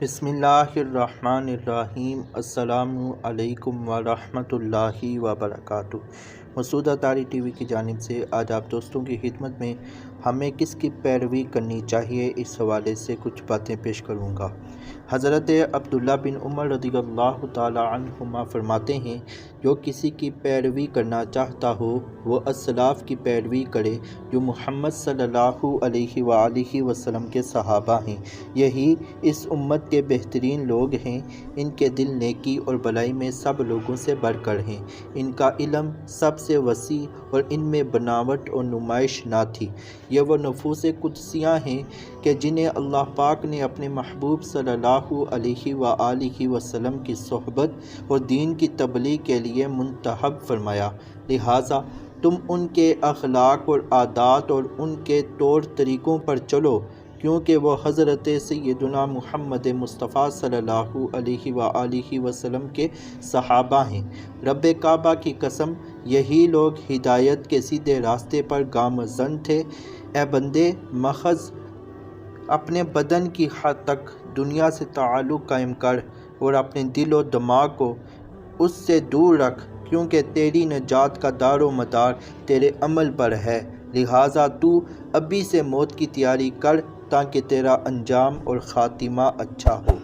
بسم اللہ الرحمن الرحیم۔ السلام علیکم ورحمۃ اللہ وبرکاتہ۔ مسعودہ طاری ٹی وی کی جانب سے آج آپ دوستوں کی خدمت میں ہمیں کس کی پیروی کرنی چاہیے اس حوالے سے کچھ باتیں پیش کروں گا۔ حضرت عبداللہ بن عمر رضی اللہ تعالی عنہما فرماتے ہیں، جو کسی کی پیروی کرنا چاہتا ہو وہ اسلاف کی پیروی کرے جو محمد صلی اللہ علیہ وآلہ وسلم کے صحابہ ہیں۔ یہی اس امت کے بہترین لوگ ہیں۔ ان کے دل نیکی اور بلائی میں سب لوگوں سے بڑھ کر ہیں۔ ان کا علم سب سے وسیع اور ان میں بناوٹ اور نمائش نہ تھی۔ یہ وہ نفوس قدسیاں ہیں کہ جنہیں اللہ پاک نے اپنے محبوب صلی اللہ علیہ وآلہ وسلم کی صحبت اور دین کی تبلیغ کے لیے منتخب فرمایا، لہٰذا تم ان کے اخلاق اور عادات اور ان کے طور طریقوں پر چلو، کیونکہ وہ حضرت سیدنا محمد مصطفیٰ صلی اللہ علیہ وآلہ وسلم کے صحابہ ہیں۔ رب کعبہ کی قسم، یہی لوگ ہدایت کے سیدھے راستے پر گامزن تھے۔ اے بندے، محض اپنے بدن کی حد تک دنیا سے تعلق قائم کر اور اپنے دل و دماغ کو اس سے دور رکھ، کیونکہ تیری نجات کا دار و مدار تیرے عمل پر ہے، لہٰذا تو ابھی سے موت کی تیاری کر تاکہ تیرا انجام اور خاتمہ اچھا ہو۔